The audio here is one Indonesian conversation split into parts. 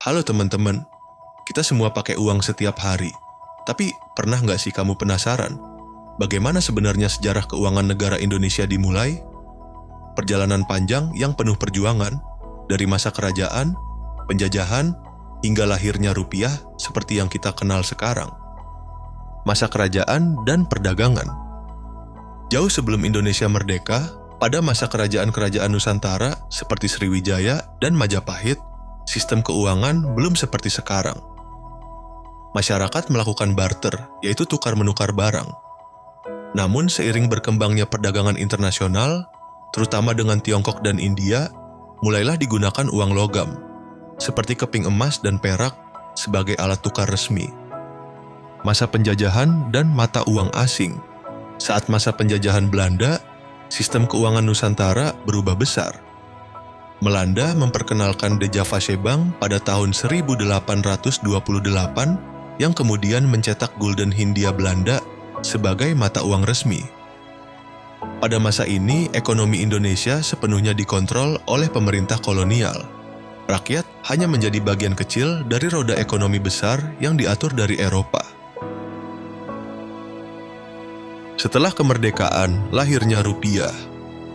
Halo teman-teman, kita semua pakai uang setiap hari. Tapi pernah nggak sih kamu penasaran? Bagaimana sebenarnya sejarah keuangan negara Indonesia dimulai? Perjalanan panjang yang penuh perjuangan, dari masa kerajaan, penjajahan, hingga lahirnya rupiah seperti yang kita kenal sekarang. Masa kerajaan dan perdagangan. Jauh sebelum Indonesia merdeka, pada masa kerajaan-kerajaan Nusantara seperti Sriwijaya dan Majapahit, sistem keuangan belum seperti sekarang. Masyarakat melakukan barter, yaitu tukar-menukar barang. Namun seiring berkembangnya perdagangan internasional, terutama dengan Tiongkok dan India, mulailah digunakan uang logam, seperti keping emas dan perak sebagai alat tukar resmi. Masa penjajahan dan mata uang asing. Saat masa penjajahan Belanda, sistem keuangan Nusantara berubah besar. Belanda memperkenalkan De Javasche Bank pada tahun 1828 yang kemudian mencetak gulden Hindia Belanda sebagai mata uang resmi. Pada masa ini, ekonomi Indonesia sepenuhnya dikontrol oleh pemerintah kolonial. Rakyat hanya menjadi bagian kecil dari roda ekonomi besar yang diatur dari Eropa. Setelah kemerdekaan, lahirnya rupiah.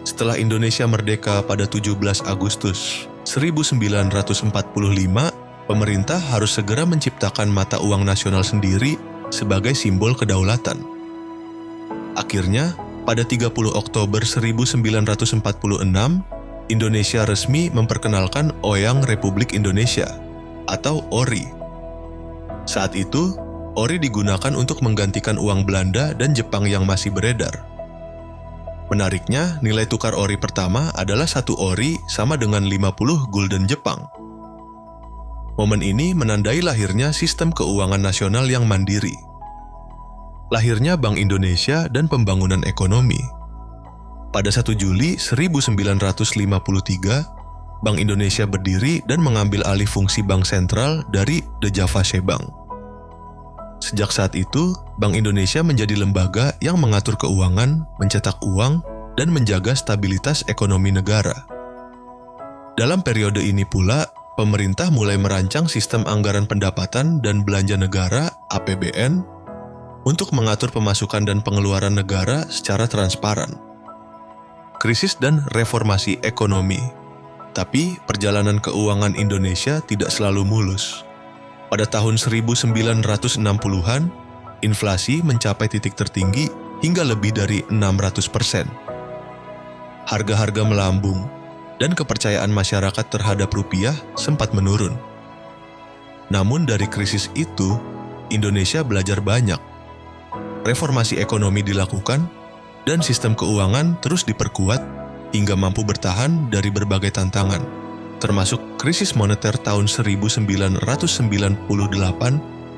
Setelah Indonesia merdeka pada 17 Agustus 1945, pemerintah harus segera menciptakan mata uang nasional sendiri sebagai simbol kedaulatan. Akhirnya, pada 30 Oktober 1946, Indonesia resmi memperkenalkan Oyang Republik Indonesia atau ORI. Saat itu, ORI digunakan untuk menggantikan uang Belanda dan Jepang yang masih beredar. Menariknya, nilai tukar ORI pertama adalah 1 ORI sama dengan 50 gulden Jepang. Momen ini menandai lahirnya sistem keuangan nasional yang mandiri. Lahirnya Bank Indonesia dan pembangunan ekonomi. Pada 1 Juli 1953, Bank Indonesia berdiri dan mengambil alih fungsi bank sentral dari De Javasche Bank. Sejak saat itu, Bank Indonesia menjadi lembaga yang mengatur keuangan, mencetak uang, dan menjaga stabilitas ekonomi negara. Dalam periode ini pula, pemerintah mulai merancang sistem anggaran pendapatan dan belanja negara (APBN) untuk mengatur pemasukan dan pengeluaran negara secara transparan. Krisis dan reformasi ekonomi. Tapi, perjalanan keuangan Indonesia tidak selalu mulus. Pada tahun 1960-an, inflasi mencapai titik tertinggi hingga lebih dari 600%. Harga-harga melambung, dan kepercayaan masyarakat terhadap rupiah sempat menurun. Namun dari krisis itu, Indonesia belajar banyak. Reformasi ekonomi dilakukan, dan sistem keuangan terus diperkuat hingga mampu bertahan dari berbagai tantangan, termasuk krisis moneter tahun 1998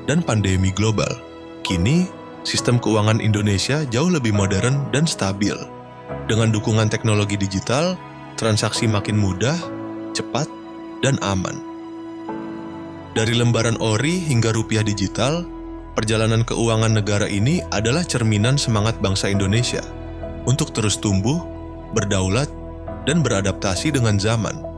dan pandemi global. Kini, sistem keuangan Indonesia jauh lebih modern dan stabil. Dengan dukungan teknologi digital, transaksi makin mudah, cepat, dan aman. Dari lembaran ORI hingga rupiah digital, perjalanan keuangan negara ini adalah cerminan semangat bangsa Indonesia untuk terus tumbuh, berdaulat, dan beradaptasi dengan zaman.